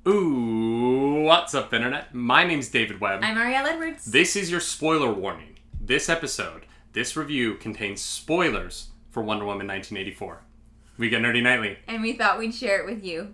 Ooh, what's up, Internet? My name's David Webb. I'm Arielle Edwards. This is your spoiler warning. This review contains spoilers for Wonder Woman 1984. We get nerdy nightly. And we thought we'd share it with you.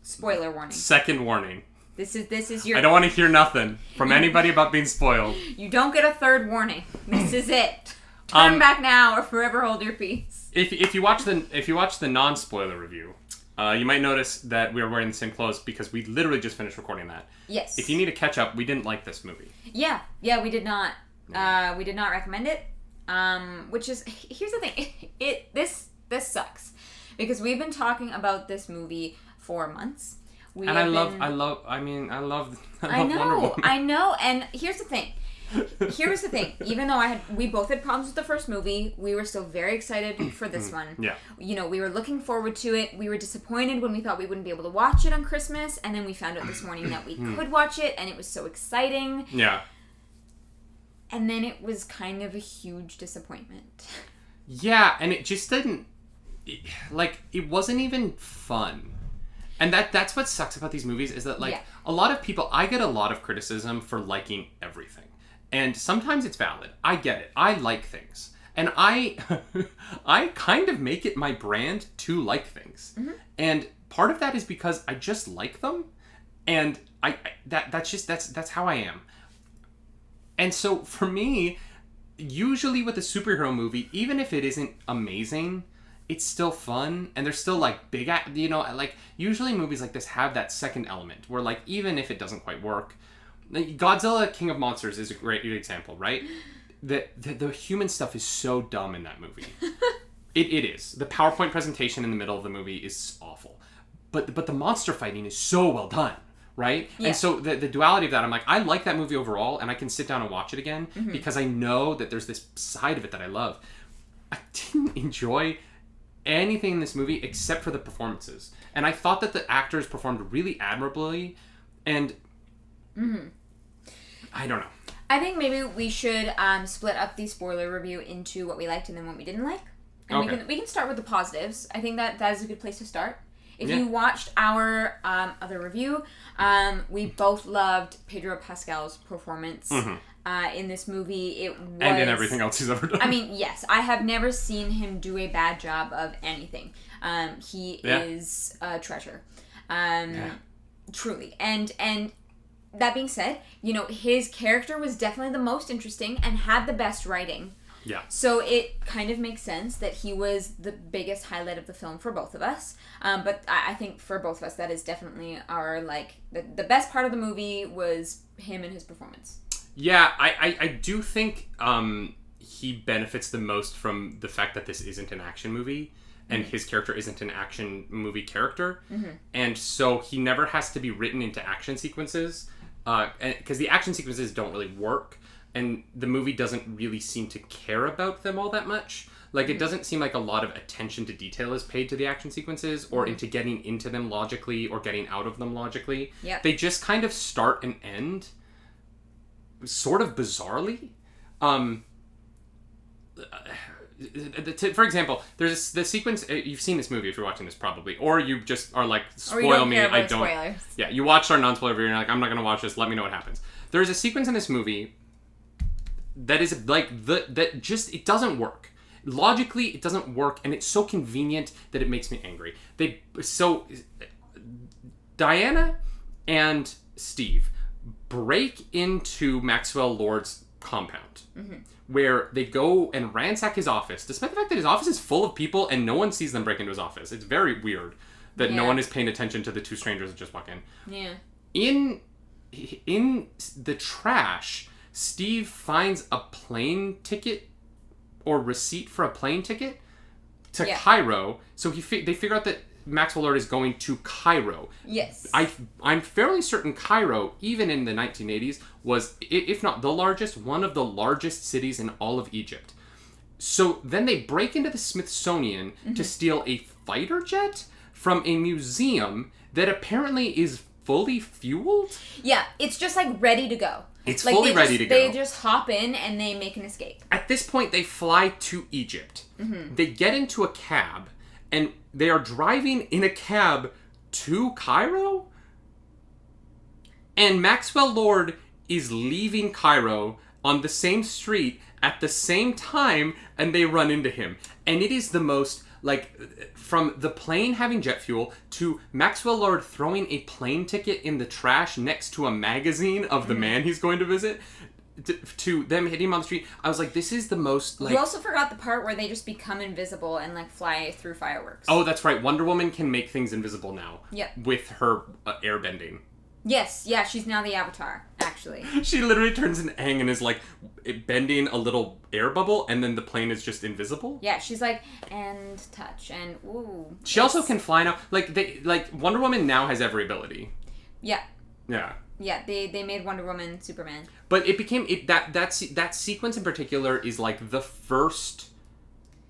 Spoiler warning. Second warning. This is your... I don't want to hear nothing from anybody about being spoiled. You don't get a third warning. This is it. Turn back now or forever hold your peace. If you watch the non-spoiler review, you might notice that we are wearing the same clothes because we literally just finished recording that. Yes. If you need a catch up, we didn't like this movie. Yeah, we did not. We did not recommend it. Which is, here's the thing. This sucks because we've been talking about this movie for months. I love Wonder Woman. I know. And here's the thing. Even though we both had problems with the first movie, we were still very excited for this one. Yeah. You know, we were looking forward to it. We were disappointed when we thought we wouldn't be able to watch it on Christmas, and then we found out this morning that we could watch it, and it was so exciting. Yeah. And then it was kind of a huge disappointment. Yeah, and it just didn't... It wasn't even fun. And that's what sucks about these movies is that, a lot of people... I get a lot of criticism for liking everything. And sometimes it's valid. I get it. I like things. And I kind of make it my brand to like things. Mm-hmm. And part of that is because I just like them. And that's how I am. And so for me, usually with a superhero movie, even if it isn't amazing, it's still fun. And there's still big, usually movies like this have that second element where even if it doesn't quite work, Godzilla King of Monsters is a great example, right? The human stuff is so dumb in that movie. It is. The PowerPoint presentation in the middle of the movie is awful. But the monster fighting is so well done, right? Yeah. And so the duality of that, I'm like, I like that movie overall, and I can sit down and watch it again because I know that there's this side of it that I love. I didn't enjoy anything in this movie except for the performances. And I thought that the actors performed really admirably, and... Mm-hmm. I don't know. I think maybe we should split up the spoiler review into what we liked and then what we didn't like. And we can start with the positives. I think that is a good place to start. If you watched our other review, we both loved Pedro Pascal's performance in this movie. It was... And in everything else he's ever done. I mean, yes. I have never seen him do a bad job of anything. He is a treasure. Truly. And that being said, his character was definitely the most interesting and had the best writing. Yeah. So it kind of makes sense that he was the biggest highlight of the film for both of us. But I think for both of us, that is definitely our, the best part of the movie was him and his performance. Yeah, I do think he benefits the most from the fact that this isn't an action movie. And his character isn't an action movie character. Mm-hmm. And so he never has to be written into action sequences. Because the action sequences don't really work. And the movie doesn't really seem to care about them all that much. It doesn't seem like a lot of attention to detail is paid to the action sequences or into getting into them logically or getting out of them logically. Yep. They just kind of start and end sort of bizarrely. For example, there's the sequence. You've seen this movie if you're watching this probably, or you just are spoil me. I don't. Spoilers. Yeah, you watched our non-spoiler video and you're like, I'm not gonna watch this. Let me know what happens. There's a sequence in this movie that is that just it doesn't work. Logically, it doesn't work, and it's so convenient that it makes me angry. Diana and Steve break into Maxwell Lord's compound. Mm-hmm. Where they go and ransack his office, despite the fact that his office is full of people and no one sees them break into his office. It's very weird that no one is paying attention to the two strangers that just walk in. Yeah. In the trash, Steve finds a plane ticket or receipt for a plane ticket to Cairo. So they figure out that Maxwell Lord is going to Cairo. Yes. I'm fairly certain Cairo, even in the 1980s, was, if not the largest, one of the largest cities in all of Egypt. So then they break into the Smithsonian to steal a fighter jet from a museum that apparently is fully fueled? Yeah, it's just like ready to go. It's like, fully ready to go. They just hop in and they make an escape. At this point, they fly to Egypt. Mm-hmm. They get into a cab, and they are driving in a cab to Cairo? And Maxwell Lord is leaving Cairo on the same street at the same time, and they run into him. And it is the most, like, from the plane having jet fuel to Maxwell Lord throwing a plane ticket in the trash next to a magazine of the man he's going to visit, to them hitting him on the street. I was like, this is the most, like... You also forgot the part where they just become invisible and, like, fly through fireworks. Oh, that's right. Wonder Woman can make things invisible now. Yep. With her airbending. Yes, yeah, she's now the Avatar, actually. She literally turns an Aang and is like bending a little air bubble, and then the plane is just invisible. Yeah, she's like, and touch, and ooh. She also can fly now. Like Wonder Woman now has every ability. Yeah. Yeah. Yeah, they made Wonder Woman Superman. But it became that sequence in particular is like the first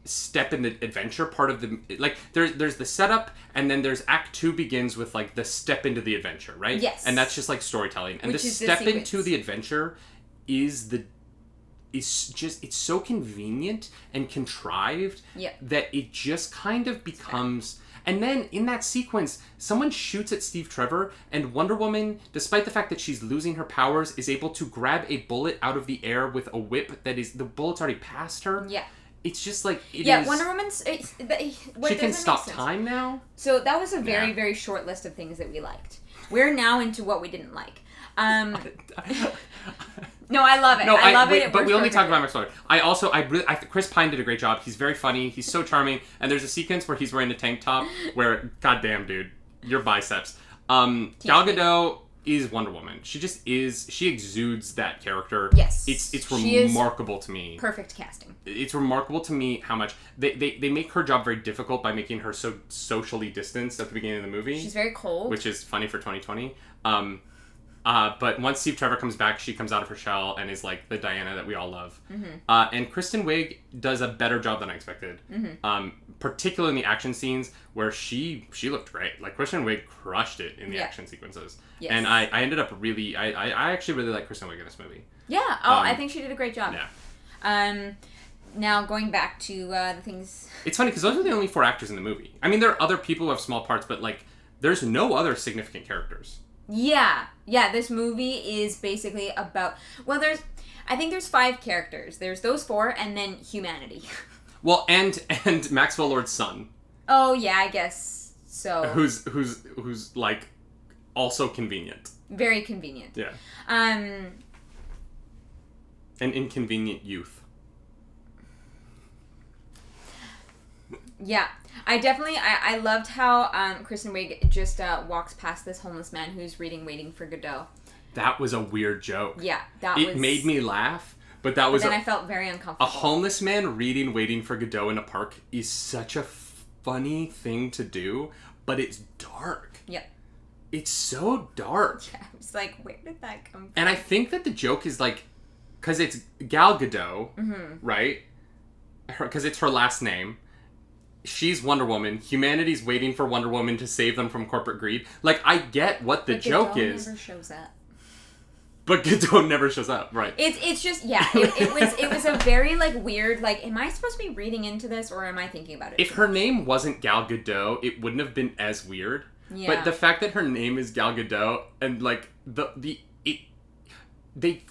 step in the adventure part of the, like, there's the setup, and then there's Act 2 begins with like the step into the adventure, right? Yes. And that's just like storytelling, and the step into the adventure is just, it's so convenient and contrived that it just kind of becomes. And then in that sequence, someone shoots at Steve Trevor, and Wonder Woman, despite the fact that she's losing her powers, is able to grab a bullet out of the air with a whip that is, the bullet's already past her. Yeah. It's just like, it yeah, is... Wonder Woman's... she can stop time now? So that was a very, very short list of things that we liked. We're now into what we didn't like. No, I love it. I love it. But we only talked about Maxwell. Chris Pine did a great job. He's very funny. He's so charming. And there's a sequence where he's wearing a tank top where, goddamn, dude, your biceps. Gal Gadot is Wonder Woman. She just is. She exudes that character. Yes. It's remarkable to me. Perfect casting. It's remarkable to me how much they make her job very difficult by making her so socially distanced at the beginning of the movie. She's very cold. Which is funny for 2020. But once Steve Trevor comes back, she comes out of her shell and is like the Diana that we all love. Mm-hmm. And Kristen Wiig does a better job than I expected. Mm-hmm. Particularly in the action scenes where she looked great. Like, Kristen Wiig crushed it in the action sequences. Yes. And I ended up really... I actually really like Kristen Wiig in this movie. Yeah. Oh, I think she did a great job. Yeah. Now, going back to the things... It's funny, because those are the only 4 actors in the movie. I mean, there are other people who have small parts, but, like, there's no other significant characters. Yeah, this movie is basically about... Well, I think there's 5 characters. There's those 4, and then humanity. Well, and Maxwell Lord's son. Oh, yeah, I guess so. Who's like, also convenient. Very convenient. Yeah. An inconvenient youth. Yeah. I loved how Kristen Wiig just walks past this homeless man who's Waiting for Godot. That was a weird joke. Yeah, It made me laugh, but that but was... then I felt very uncomfortable. A homeless man Waiting for Godot in a park is such a funny thing to do, but it's dark. Yep. It's so dark. Yeah, I was like, where did that come from? And I think that the joke is like, because it's Gal Gadot, right? Because it's her last name. She's Wonder Woman. Humanity's waiting for Wonder Woman to save them from corporate greed. Like, I get what the joke is. Godot never shows up. But Godot never shows up, right? It's just, yeah. It was a very, like, weird, like, am I supposed to be reading into this, or am I thinking about it? If her name wasn't Gal Gadot, it wouldn't have been as weird. Yeah. But the fact that her name is Gal Gadot, and, like,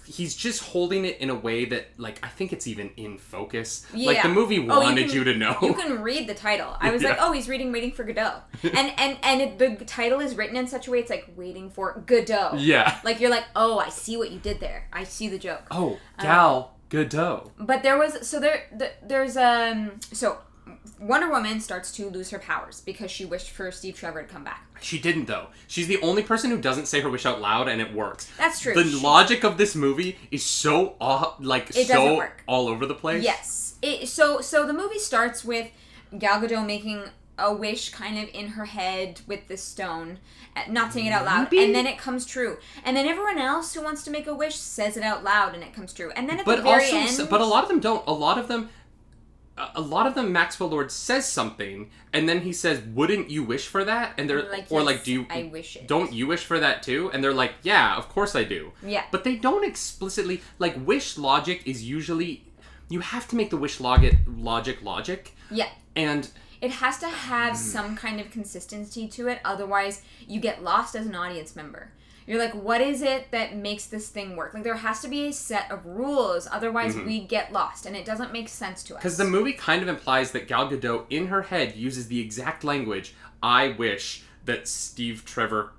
he's just holding it in a way that, like, I think it's even in focus. Yeah. Like, the movie wanted you to know. You can read the title. I was like, oh, he's Waiting for Godot. And the title is written in such a way, it's like, Waiting for Godot. Yeah. Like, you're like, oh, I see what you did there. I see the joke. Oh, Gal Gadot. But there's Wonder Woman starts to lose her powers because she wished for Steve Trevor to come back. She didn't, though. She's the only person who doesn't say her wish out loud, and it works. That's true. The logic of this movie is so all over the place. Yes. So the movie starts with Gal Gadot making a wish kind of in her head with this stone, not saying it out loud, and then it comes true. And then everyone else who wants to make a wish says it out loud, and it comes true. And then at the very end... But a lot of them don't. A lot of them... a lot of them, Maxwell Lord says something, and then he says, "Wouldn't you wish for that?" And they're like, or yes, like, "Do you? I wish it. Don't you wish for that too?" And they're like, "Yeah, of course I do." Yeah. But they don't explicitly like wish logic is usually you have to make the wish logic. Yeah. And it has to have some kind of consistency to it, otherwise you get lost as an audience member. You're like, what is it that makes this thing work? Like, there has to be a set of rules, otherwise we get lost, and it doesn't make sense to us. Because the movie kind of implies that Gal Gadot, in her head, uses the exact language, "I wish that Steve Trevor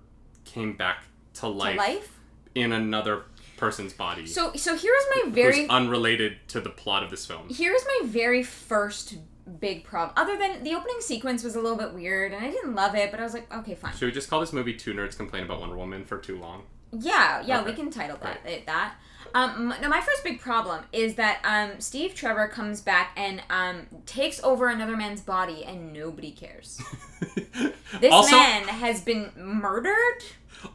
came back to life in another person's body." So here's my very... Who's unrelated to the plot of this film. Here's my very first big problem. Other than the opening sequence was a little bit weird, and I didn't love it, but I was like, okay, fine. Should we just call this movie Two Nerds Complain About Wonder Woman for too long? Yeah, Okay. we can title that. No, my first big problem is that Steve Trevor comes back and takes over another man's body, and nobody cares. This man has been murdered.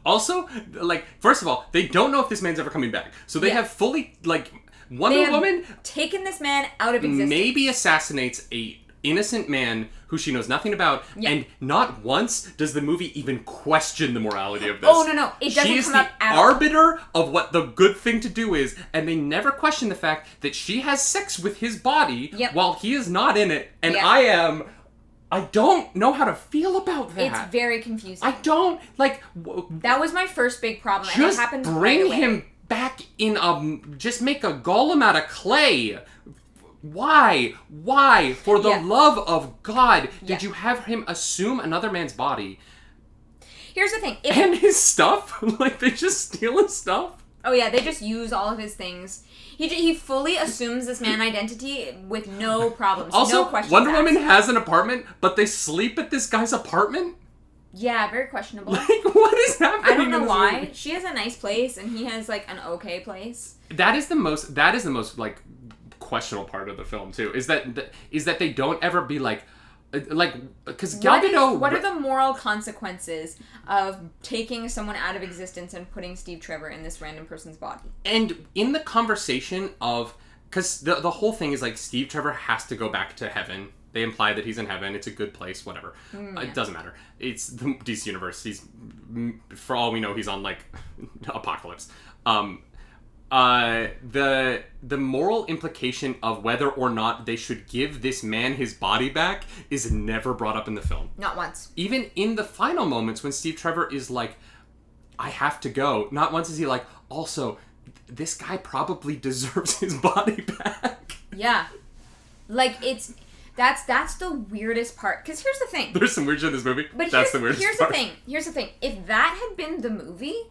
Also, like, first of all, they don't know if this man's ever coming back. So they have fully, like, Wonder Woman taken this man out of existence. Maybe assassinates a innocent man who she knows nothing about, and not once does the movie even question the morality of this. Oh, no. It doesn't come up. She is the arbiter of what the good thing to do is, and they never question the fact that she has sex with his body while he is not in it, and I don't know how to feel about that. It's very confusing. I don't, like... That was my first big problem, and it happened bring right away. him back in just make a golem out of clay. Why? For the love of God, did you have him assume another man's body? Here's the thing. And his stuff? Like, they just steal his stuff? Oh yeah, they just use all of his things. He fully assumes this man identity with no problems, also, no questions Wonder asked. Woman has an apartment, but they sleep at this guy's apartment? Yeah, very questionable. Like, what is happening? I don't know in this why. movie? She has a nice place, and he has, like, an okay place. That is the most, like, questionable part of the film, too. Is that they don't ever be like, because Gal Gadot... What are the moral consequences of taking someone out of existence and putting Steve Trevor in this random person's body? And in the conversation of... Because the whole thing is, like, Steve Trevor has to go back to heaven. They imply that he's in heaven. It's a good place, whatever. It doesn't matter. It's the DC universe. He's, for all we know, he's on, like, Apocalypse. The moral implication of whether or not they should give this man his body back is never brought up in the film. Not once. Even in the final moments when Steve Trevor is like, I have to go, not once is he like, also, this guy probably deserves his body back. Yeah. Like, that's the weirdest part. Because here's the thing. There's some weird shit in this movie. But that's the weirdest part. Here's the thing. If that had been the movie...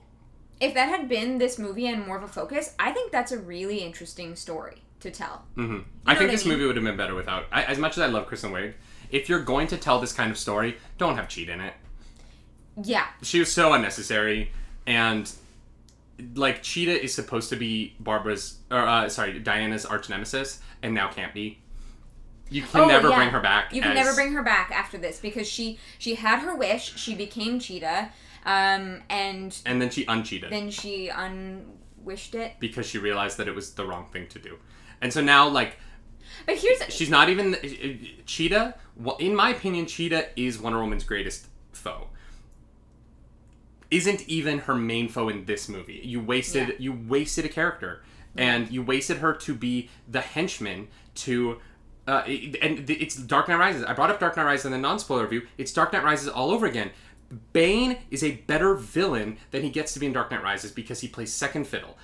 If that had been this movie and more of a focus, I think that's a really interesting story to tell. Mm-hmm. I think this movie would have been better without... as much as I love Kristen Wiig, if you're going to tell this kind of story, don't have Cheetah in it. Yeah. She was so unnecessary, and... Like, Cheetah is supposed to be Diana's arch nemesis, and now can't be. You can never bring her back. You can never bring her back after this, because she had her wish, she became Cheetah, and then she uncheated. Then she unwished it. Because she realized that it was the wrong thing to do. And so now, like... But she's not even... Cheetah, in my opinion, Cheetah is Wonder Woman's greatest foe. Isn't even her main foe in this movie. You wasted a character. And you wasted her to be the henchman to... and it's Dark Knight Rises. I brought up Dark Knight Rises in the non-spoiler review. It's Dark Knight Rises all over again. Bane is a better villain than he gets to be in Dark Knight Rises because he plays second fiddle.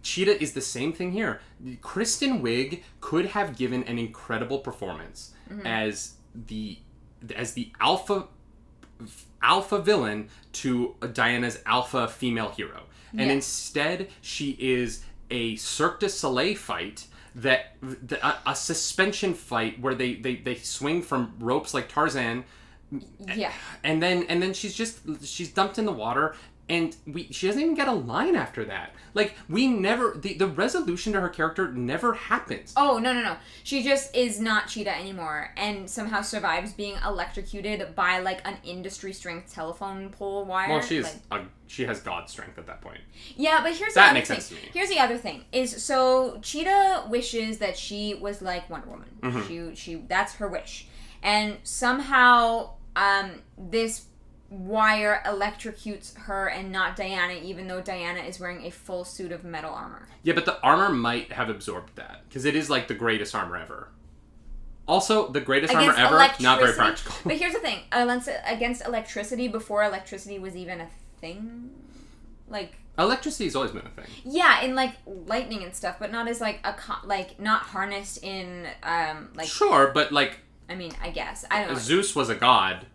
Cheetah is the same thing here. Kristen Wiig could have given an incredible performance as the alpha villain to Diana's alpha female hero. And instead, she is a Cirque du Soleil fight a suspension fight where they swing from ropes like Tarzan. Yeah. And then she's dumped in the water, And she doesn't even get a line after that. Like, we never... The resolution to her character never happens. Oh, no. She just is not Cheetah anymore and somehow survives being electrocuted by, like, an industry-strength telephone pole wire. Well, she has God strength at that point. Yeah, but here's that the makes other sense thing. to me. Here's the other thing. Is, so, Cheetah wishes that she was like Wonder Woman. Mm-hmm. She that's her wish. And somehow, this wire electrocutes her and not Diana, even though Diana is wearing a full suit of metal armor. Yeah, but the armor might have absorbed that, because it is like the greatest armor ever. Also, the greatest armor ever, not very practical. But here's the thing. Against electricity, before electricity was even a thing, like... Electricity's always been a thing. Yeah, in, like, lightning and stuff, but not as, like, not harnessed in, like... Sure, but, like... I mean, I guess. I don't know. Zeus was a god.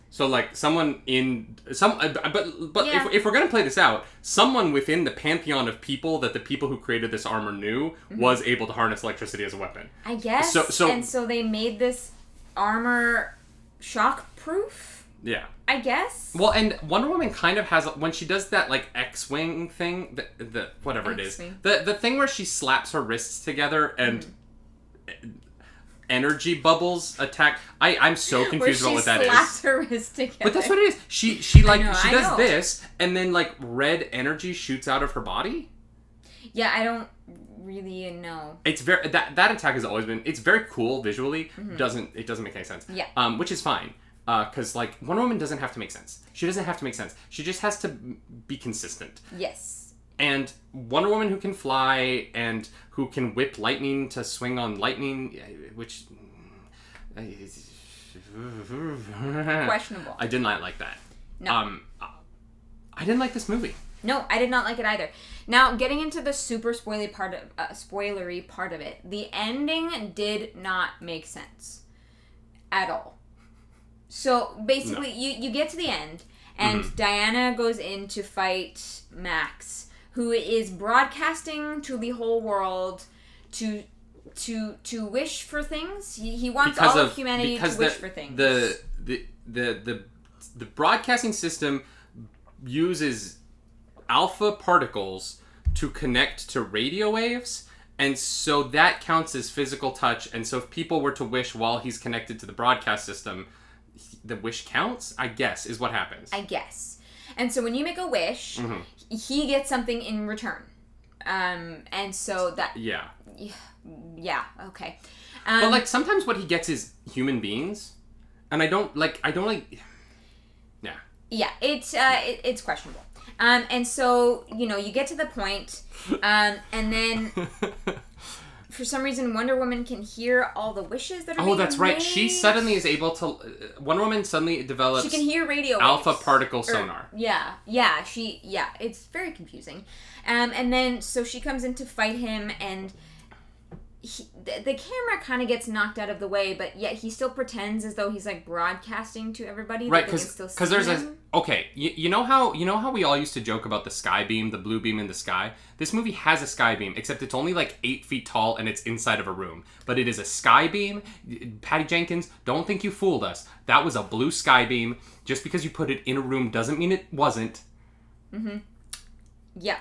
So, like, someone in... But yeah. if we're going to play this out, someone within the pantheon of people that the people who created this armor knew was able to harness electricity as a weapon. I guess. And so they made this armor shock-proof? Yeah. I guess. Well, and Wonder Woman kind of has... When she does that, like, X-Wing thing, the whatever X-Wing. It is. The thing where she slaps her wrists together and... energy bubbles attack. I'm so confused about what that is. Where she slaps her wrist together. But that's what it is. She does this, and then, like, red energy shoots out of her body. Yeah, I don't really know. It's very... That attack has always been... It's very cool visually. It doesn't make any sense. Yeah. Which is fine. Because, like, Wonder Woman doesn't have to make sense. She doesn't have to make sense. She just has to be consistent. Yes. And Wonder Woman who can fly and who can whip lightning to swing on lightning, which... Questionable. I did not like that. No. I didn't like this movie. No, I did not like it either. Now, getting into the super spoilery part of it, the ending did not make sense at all. So, basically, you get to the end, and Diana goes in to fight Max, who is broadcasting to the whole world to wish for things. He wants all of humanity to wish for things. The broadcasting system uses alpha particles to connect to radio waves, and so that counts as physical touch. And so if people were to wish while he's connected to the broadcast system, the wish counts, I guess, is what happens. I guess. And so when you make a wish, he gets something in return. And so that... Yeah. Yeah, okay. But, like, sometimes what he gets is human beings. And I don't like... Yeah. Yeah, it's questionable. And so, you get to the point, and then... For some reason, Wonder Woman can hear all the wishes that are being that's right. made. She suddenly is able to... Wonder Woman suddenly develops... She can hear radio waves. Alpha particle sonar. Yeah. It's very confusing. And then, so she comes in to fight him, and the camera kind of gets knocked out of the way, but yet he still pretends as though he's, like, broadcasting to everybody. Right, because there's a... Okay, you know how we all used to joke about the sky beam, the blue beam in the sky? This movie has a sky beam, except it's only like 8 feet tall and it's inside of a room. But it is a sky beam. Patty Jenkins, don't think you fooled us. That was a blue sky beam. Just because you put it in a room doesn't mean it wasn't. Yeah.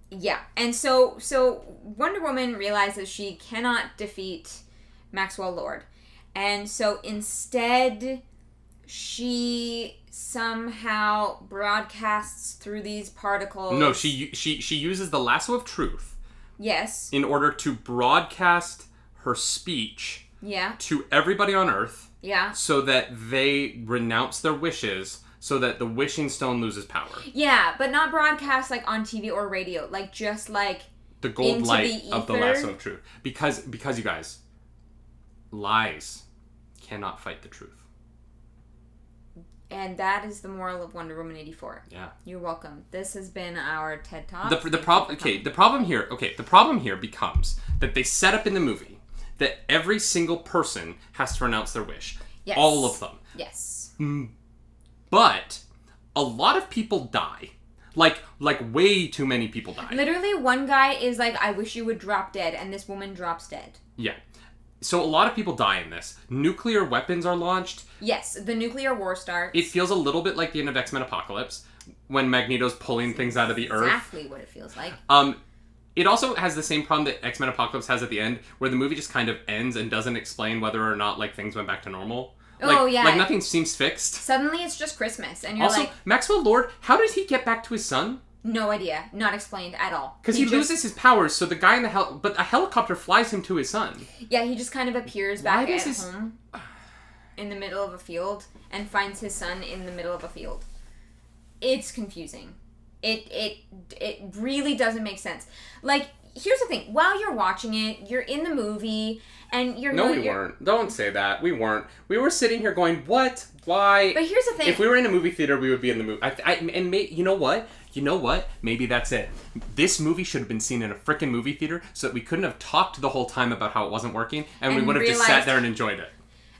Yeah. And so Wonder Woman realizes she cannot defeat Maxwell Lord. And so instead, she somehow broadcasts through these particles. No, she uses the lasso of truth. Yes. In order to broadcast her speech. Yeah. To everybody on Earth. Yeah. So that they renounce their wishes, so that the wishing stone loses power. Yeah, but not broadcast like on TV or radio, like just like the gold light of the lasso of truth. Because you guys, lies cannot fight the truth. And that is the moral of Wonder Woman 84. Yeah. You're welcome. This has been our TED Talk. The problem here becomes that they set up in the movie that every single person has to renounce their wish. Yes. All of them. Yes. But a lot of people die. Like way too many people die. Literally, one guy is like, I wish you would drop dead, and this woman drops dead. Yeah. So a lot of people die in this. Nuclear weapons are launched. Yes, the nuclear war starts. It feels a little bit like the end of X-Men Apocalypse, when Magneto's pulling things out of the earth. Exactly what it feels like. It also has the same problem that X-Men Apocalypse has at the end, where the movie just kind of ends and doesn't explain whether or not, like, things went back to normal. Like, nothing seems fixed. Suddenly it's just Christmas, and you're also, Maxwell Lord, how did he get back to his son? No idea. Not explained at all. Because he loses his powers, so the guy in the but a helicopter flies him to his son. Yeah, he just kind of appears back at home in the middle of a field and finds his son in the middle of a field. It's confusing. It really doesn't make sense. Like, here's the thing. While you're watching it, you're in the movie, and you're... No, we weren't. Don't say that. We weren't. We were sitting here going, what? Why? But here's the thing. If we were in a movie theater, we would be in the movie. You know what? You know what? Maybe that's it. This movie should have been seen in a frickin' movie theater so that we couldn't have talked the whole time about how it wasn't working, and we would have just sat there and enjoyed it.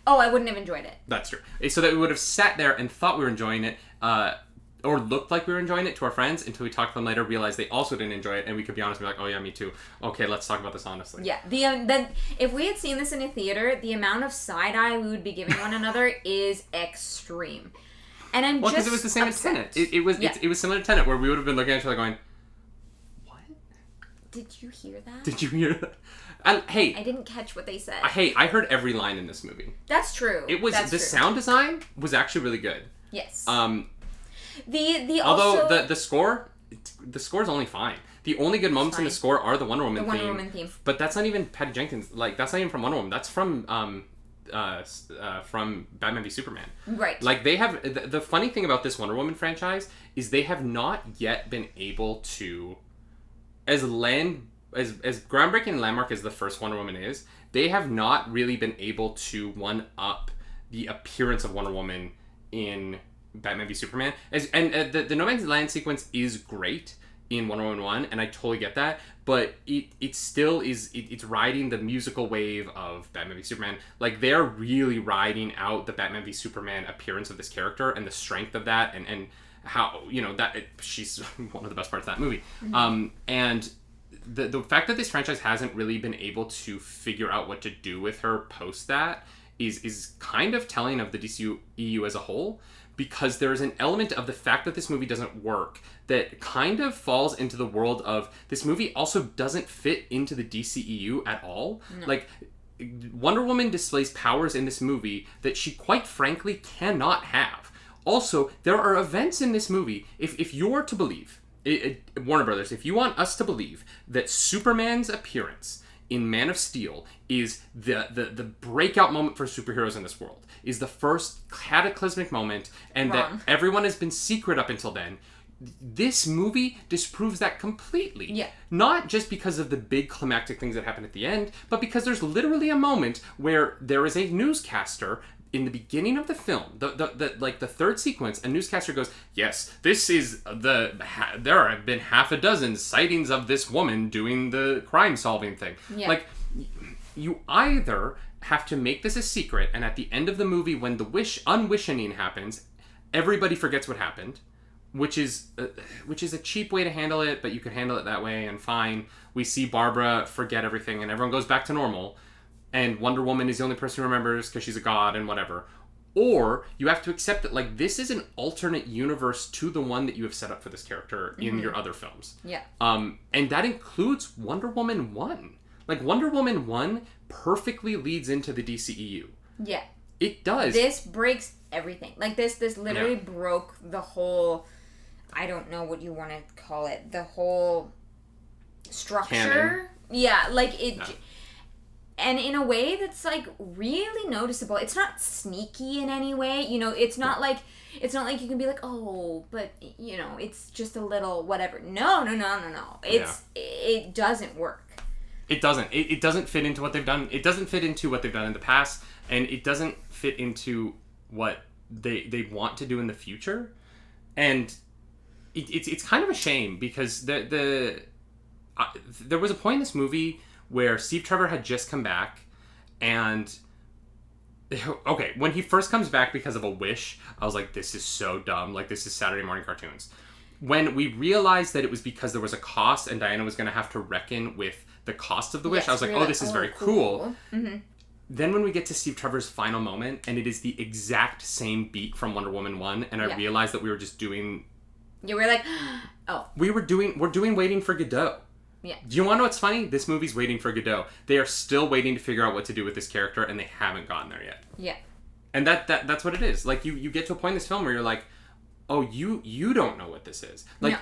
Oh, I wouldn't have enjoyed it. That's true. So that we would have sat there and thought we were enjoying it, or looked like we were enjoying it to our friends until we talked to them later, realized they also didn't enjoy it, and we could be honest and be like, oh yeah, me too. Okay, let's talk about this honestly. Yeah, then if we had seen this in a theater, the amount of side-eye we would be giving one another is extreme. And I'm just because it was the same as Tenet. It was similar to Tenet, where we would have been looking at each other going, what? Did you hear that? Did you hear that? And hey, I didn't catch what they said. I heard every line in this movie. That's true. Sound design was actually really good. Yes. Although the score is only fine. The only good moments in the score are the Wonder Woman theme. But that's not even Patty Jenkins. Like, that's not even from Wonder Woman. That's from Batman v Superman. Right. Like, they have the funny thing about this Wonder Woman franchise is they have not yet been able to, as groundbreaking and landmark as the first Wonder Woman is, they have not really been able to one up the appearance of Wonder Woman in Batman v Superman. The No Man's Land sequence is great in Wonder Woman 1, and I totally get that, but it still is, it's riding the musical wave of Batman v Superman. Like, they're really riding out the Batman v Superman appearance of this character and the strength of that, and how, she's one of the best parts of that movie. Mm-hmm. And the fact that this franchise hasn't really been able to figure out what to do with her post that is kind of telling of the DCEU as a whole, because there's an element of the fact that this movie doesn't work that kind of falls into the world of this movie also doesn't fit into the DCEU at all. No. Like, Wonder Woman displays powers in this movie that she quite frankly cannot have. Also, there are events in this movie, if you're to believe, Warner Brothers, if you want us to believe that Superman's appearance in Man of Steel is the breakout moment for superheroes in this world, is the first cataclysmic moment, and that everyone has been secret up until then, this movie disproves that completely. Yeah. Not just because of the big climactic things that happen at the end, but because there's literally a moment where there is a newscaster in the beginning of the film, the third sequence, a newscaster goes, yes, this is there have been half a dozen sightings of this woman doing the crime-solving thing. Yeah. Like, you either have to make this a secret, and at the end of the movie, when the unwishing happens, everybody forgets what happened, which is a cheap way to handle it, but you could handle it that way, and fine. We see Barbara forget everything, and everyone goes back to normal. And Wonder Woman is the only person who remembers because she's a god and whatever. Or you have to accept that, like, this is an alternate universe to the one that you have set up for this character in your other films. Yeah. And that includes Wonder Woman 1. Like, Wonder Woman 1 perfectly leads into the DCEU. Yeah. It does. This breaks everything. Like, this literally broke the whole, I don't know what you want to call it, the whole structure. Canon. Yeah, like, it... No. And in a way that's, like, really noticeable. It's not sneaky in any way. It's not like you can be like, oh, but, it's just a little whatever. No. It doesn't work. It doesn't. It doesn't fit into what they've done. It doesn't fit into what they've done in the past, and it doesn't fit into what they want to do in the future. And it's kind of a shame, because there was a point in this movie where Steve Trevor had just come back, and okay, when he first comes back because of a wish, I was like, this is so dumb. Like, this is Saturday morning cartoons. When we realized that it was because there was a cost and Diana was going to have to reckon with the cost of the wish, I was like, oh, this is very cool. Mm-hmm. Then when we get to Steve Trevor's final moment, and it is the exact same beat from Wonder Woman 1, and I realized that we were just doing You were like, oh. We're doing Waiting for Godot. Yeah. Do you want to know what's funny? This movie's Waiting for Godot. They are still waiting to figure out what to do with this character, and they haven't gotten there yet. Yeah. And that's what it is. Like, you get to a point in this film where you're like, oh, you don't know what this is. Like, no.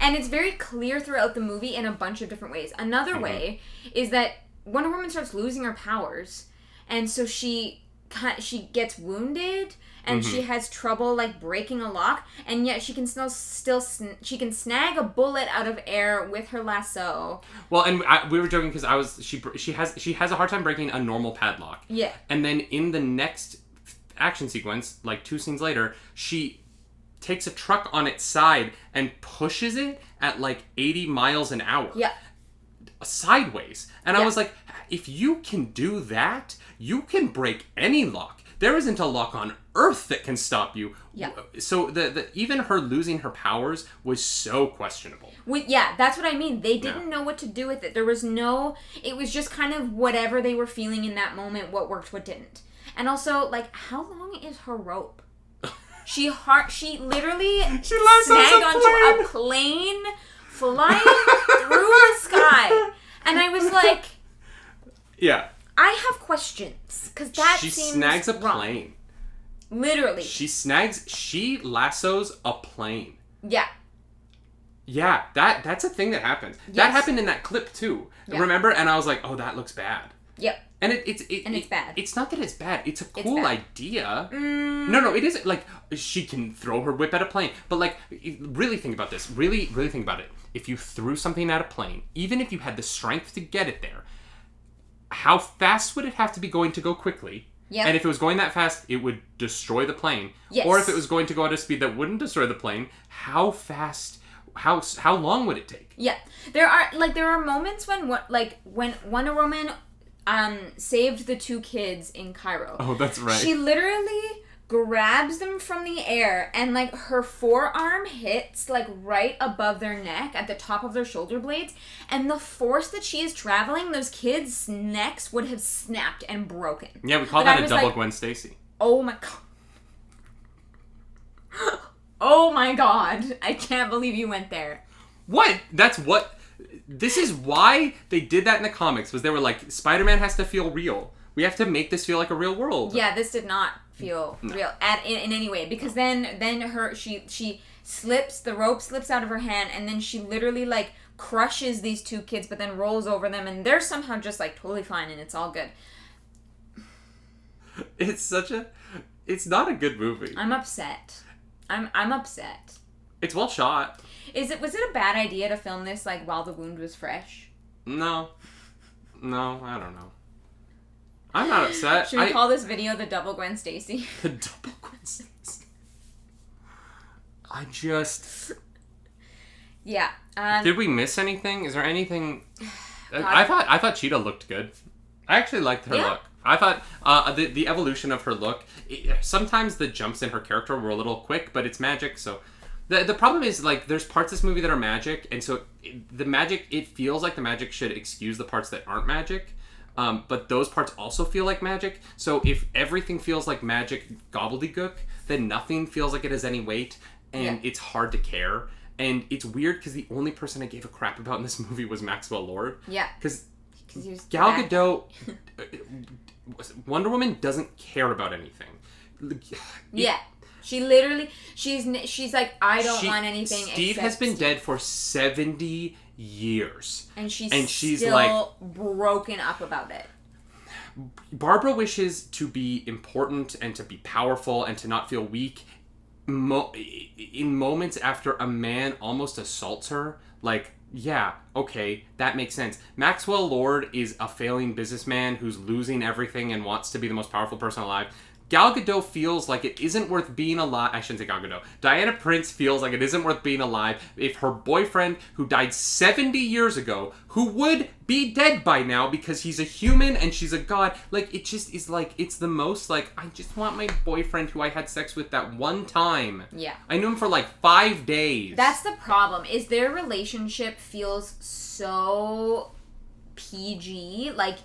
And it's very clear throughout the movie in a bunch of different ways. Another way is that Wonder Woman starts losing her powers, and so she gets wounded, and she has trouble like breaking a lock, and yet she can still she can snag a bullet out of air with her lasso. Well, and we were joking because she has a hard time breaking a normal padlock. Yeah. And then in the next action sequence, like 2 scenes later, she takes a truck on its side and pushes it at like 80 miles an hour. Yeah. Sideways. And I was like, if you can do that, you can break any lock. There isn't a lock on earth that can stop you. Yeah. So the even her losing her powers was so questionable. Yeah, that's what I mean. They didn't know what to do with it. There was it was just kind of whatever they were feeling in that moment, what worked, what didn't. And also, like, how long is her rope? She literally snagged onto a plane flying through the sky. And I was like... Yeah. I have questions, because that seems She snags a wrong. plane. Literally. She lassos a plane. Yeah. Yeah, that's a thing that happens. Yes. That happened in that clip too. Yeah. Remember? And I was like, oh, that looks bad. Yep. And it's bad. It's not that it's bad. It's a cool idea. Mm. No, it isn't. Like, she can throw her whip at a plane. But, like, really think about this. Really think about it. If you threw something at a plane, even if you had the strength to get it there, how fast would it have to be going to go quickly? Yep. And if it was going that fast, it would destroy the plane. Yes. Or if it was going to go at a speed that wouldn't destroy the plane, how fast, how long would it take? Yeah. There are moments when Wonder Woman saved the 2 kids in Cairo. Oh, that's right. She literally grabs them from the air, and like her forearm hits like right above their neck at the top of their shoulder blades, and the force that she is traveling, those kids' necks would have snapped and broken. Yeah, we call that a double Gwen Stacy. Oh my god. Oh my god. I can't believe you went there. What? This is why they did that in the comics, was they were like, Spider-Man has to feel real. We have to make this feel like a real world. Yeah, this did not feel real in any way, because then she slips, the rope slips out of her hand, and then she literally like crushes these 2 kids, but then rolls over them, and they're somehow just like totally fine, and it's all good. It's not a good movie. I'm upset. I'm upset. It's well shot. Was it a bad idea to film this like while the wound was fresh? No, I don't know. I'm not upset. Should we call this video the double Gwen Stacy? The double Gwen Stacy. I just... Yeah. Did we miss anything? Is there anything... I thought Cheetah looked good. I actually liked her look. I thought the evolution of her look... sometimes the jumps in her character were a little quick, but it's magic, so... The problem is, like, there's parts of this movie that are magic, and so the magic... It feels like the magic should excuse the parts that aren't magic. But those parts also feel like magic. So if everything feels like magic gobbledygook, then nothing feels like it has any weight, and it's hard to care. And it's weird because the only person I gave a crap about in this movie was Maxwell Lord. Yeah. Because Gal Gadot, Wonder Woman doesn't care about anything. She literally, she's like, I don't want anything. Steve has been dead for 70 years. And she's still like, broken up about it. Barbara wishes to be important and to be powerful and to not feel weak in moments after a man almost assaults her. Like, yeah, okay, that makes sense. Maxwell Lord is a failing businessman who's losing everything and wants to be the most powerful person alive. Gal Gadot feels like it isn't worth being alive. I shouldn't say Gal Gadot. Diana Prince feels like it isn't worth being alive if her boyfriend, who died 70 years ago, who would be dead by now because he's a human and she's a god, like, it just is like, it's the most, like, I just want my boyfriend who I had sex with that one time. Yeah. I knew him for like 5 days. That's the problem, is their relationship feels so... PG, like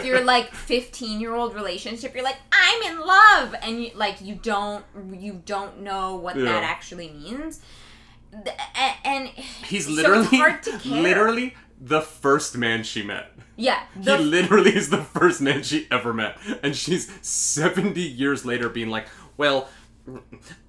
your like 15-year-old relationship. You're like, I'm in love, and you don't know what that actually means. And he's so it's hard to care. literally the first man she met. Yeah. He literally is the first man she ever met. And she's 70 years later being like, well,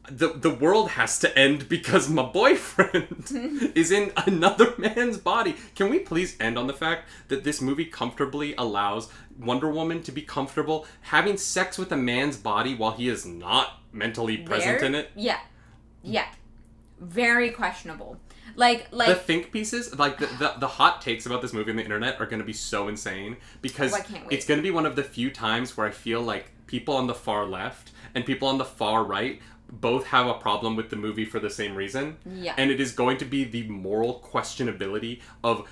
the world has to end because my boyfriend is in another man's body. Can we please end on the fact that this movie comfortably allows Wonder Woman to be comfortable having sex with a man's body while he is not mentally present in it? Yeah. Yeah. Very questionable. Like the think pieces, like the hot takes about this movie on the internet are going to be so insane because it's going to be one of the few times where I feel like people on the far left and people on the far right both have a problem with the movie for the same reason. Yeah. And it is going to be the moral questionability of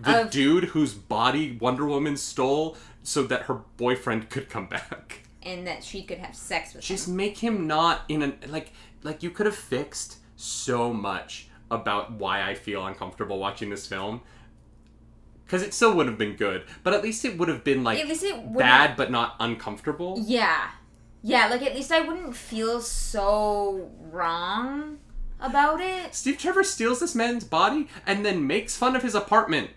the dude whose body Wonder Woman stole so that her boyfriend could come back. And that she could have sex with him. Just make him not in a... Like you could have fixed so much about why I feel uncomfortable watching this film. Because it still would have been good. But at least it would have been, like, bad but not uncomfortable. Yeah. Yeah, like, at least I wouldn't feel so wrong about it. Steve Trevor steals this man's body and then makes fun of his apartment.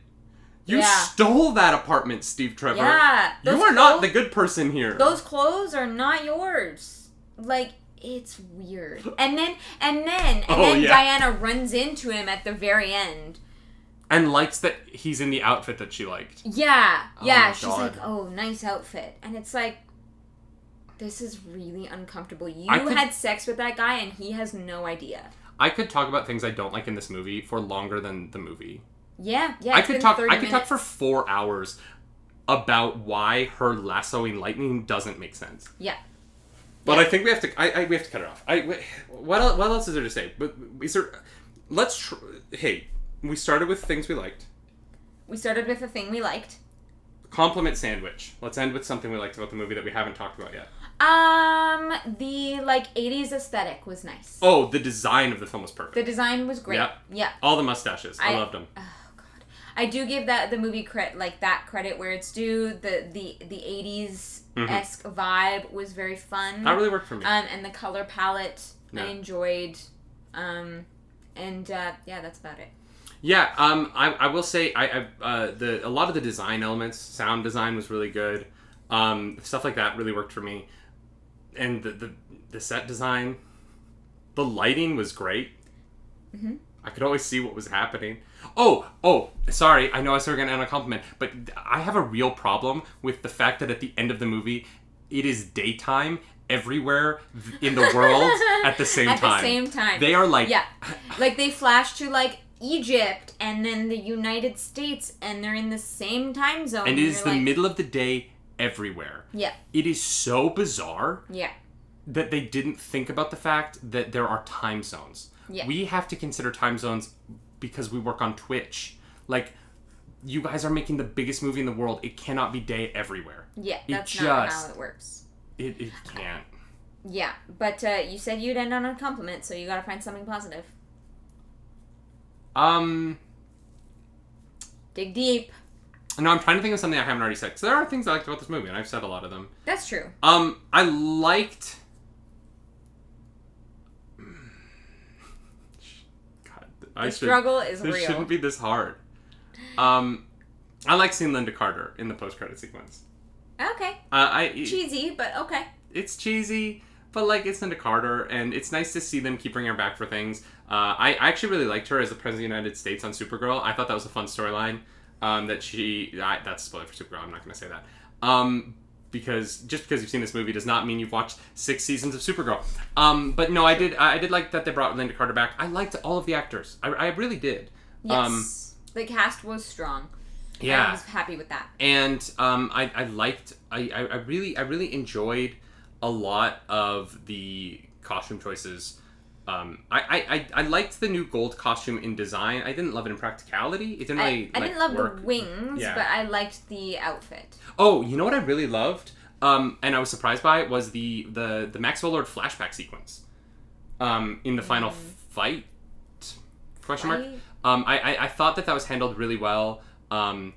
You stole that apartment, Steve Trevor. Yeah. You are not the good person here. Those clothes are not yours. Like... It's weird. And then Diana runs into him at the very end. And likes that he's in the outfit that she liked. Yeah. Yeah. She's God. like, oh, nice outfit. And it's like, this is really uncomfortable. You had sex with that guy and he has no idea. I could talk about things I don't like in this movie for longer than the movie. Yeah. Yeah. I could talk for 4 hours about why her lassoing lightning doesn't make sense. Yeah. But I think we have to. We have to cut it off. What else is there to say? But is there? Hey, we started with things we liked. We started with a thing we liked. Compliment sandwich. Let's end with something we liked about the movie that we haven't talked about yet. The 80s aesthetic was nice. Oh, the design of the film was perfect. The design was great. Yeah. All the mustaches. I loved them. Oh God, I do give the movie credit where it's due. The 80s. Esque vibe was very fun. That really worked for me. And the color palette I enjoyed. And that's about it. Yeah. I will say a lot of the design elements, sound design was really good. Stuff like that really worked for me. And the set design, the lighting was great. Mm-hmm. I could always see what was happening. Oh, sorry. I know I said we're going to end on a compliment, but I have a real problem with the fact that at the end of the movie, it is daytime everywhere in the world at the same time. At the same time. They are like... Yeah. Like, they flash to, like, Egypt and then the United States, and they're in the same time zone. And it is the middle of the day everywhere. Yeah. It is so bizarre. Yeah. That they didn't think about the fact that there are time zones. Yeah. We have to consider time zones because we work on Twitch. Like, you guys are making the biggest movie in the world. It cannot be day everywhere. Yeah, that's not how it works. It can't. Yeah, but you said you'd end on a compliment, so you gotta find something positive. Dig deep. No, I'm trying to think of something I haven't already said. Because there are things I liked about this movie, and I've said a lot of them. That's true. I liked... The struggle is real. This shouldn't be this hard. I like seeing Linda Carter in the post-credit sequence. Okay. Cheesy, but okay. It's cheesy, but like it's Linda Carter, and it's nice to see them keep bringing her back for things. I actually really liked her as the President of the United States on Supergirl. I thought that was a fun storyline. That's a spoiler for Supergirl. I'm not going to say that. Because just because you've seen this movie does not mean you've watched 6 seasons of Supergirl. But no, I did like that they brought Linda Carter back. I liked all of the actors. I really did. Yes. The cast was strong. Yeah. I was happy with that. And I really enjoyed a lot of the costume choices. I liked the new gold costume in design. I didn't love it in practicality. It didn't really I didn't love work. The wings, but I liked the outfit. Oh, you know what I really loved? And I was surprised by it was the Maxwell Lord flashback sequence. In the final fight? Question mark? I thought that was handled really well. And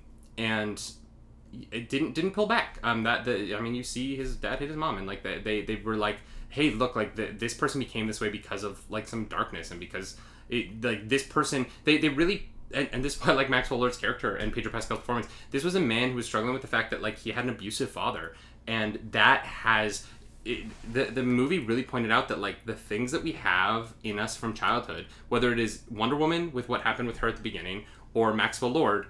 it didn't pull back. You see his dad hit his mom, and like they were like, hey, look, like this person became this way because of like some darkness, and because Like this person, they really. And this is why I like Maxwell Lord's character and Pedro Pascal's performance. This was a man who was struggling with the fact that like he had an abusive father, and that has the movie really pointed out that like the things that we have in us from childhood, whether it is Wonder Woman with what happened with her at the beginning, or Maxwell Lord,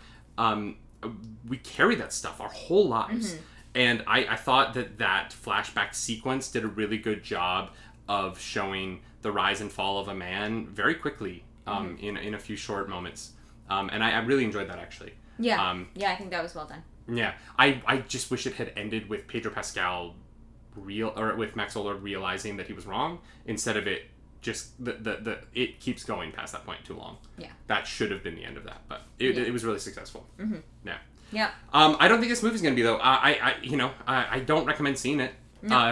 we carry that stuff our whole lives. Mm-hmm. And I thought that flashback sequence did a really good job of showing the rise and fall of a man very quickly in a few short moments. And I really enjoyed that, actually. Yeah. I think that was well done. Yeah. I just wish it had ended with Pedro Pascal with Maxwell Lord realizing that he was wrong, instead of it just it keeps going past that point too long. Yeah. That should have been the end of that, but it was really successful. Mm-hmm. Yeah. Yeah. I don't think this movie's gonna be, though. I don't recommend seeing it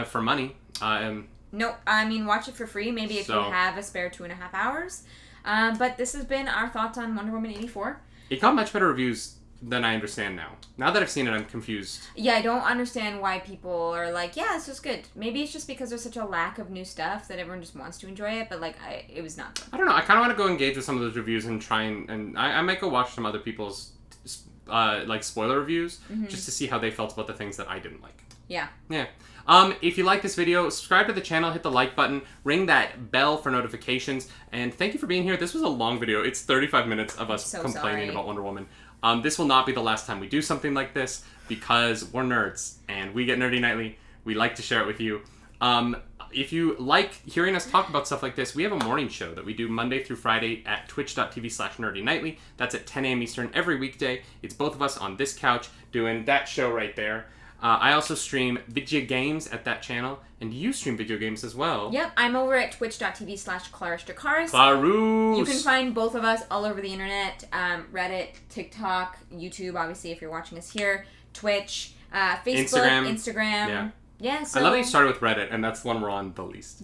for money. No, I mean, watch it for free. Maybe if you have a spare 2.5 hours. But this has been our thoughts on Wonder Woman 84. It got much better reviews than I understand now. Now that I've seen it, I'm confused. Yeah, I don't understand why people are like, yeah, this was good. Maybe it's just because there's such a lack of new stuff that everyone just wants to enjoy it, but like, it was not good. I don't know. I kind of want to go engage with some of those reviews and try and I might go watch some other people's like spoiler reviews just to see how they felt about the things that I didn't like. Yeah. Yeah. If you like this video, subscribe to the channel, hit the like button, ring that bell for notifications, and thank you for being here. This was a long video. It's 35 minutes of us complaining about Wonder Woman. This will not be the last time we do something like this, because we're nerds, and we get nerdy nightly. We like to share it with you. If you like hearing us talk about stuff like this, we have a morning show that we do Monday through Friday at twitch.tv/nerdynightly. That's at 10 a.m. Eastern every weekday. It's both of us on this couch doing that show right there. I also stream video games at that channel, and you stream video games as well. Yep, I'm over at twitch.tv/ClarusDrakaris. Clarus! You can find both of us all over the internet. Reddit, TikTok, YouTube, obviously, if you're watching us here, Twitch, Facebook, Instagram. Yeah, so... I love that you started with Reddit, and that's the one we're on the least.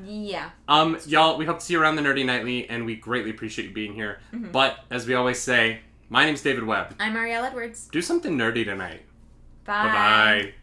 Yeah. Y'all, we hope to see you around the Nerdy Nightly, and we greatly appreciate you being here. Mm-hmm. But, as we always say, my name's David Webb. I'm Arielle Edwards. Do something nerdy tonight. Bye. Bye-bye.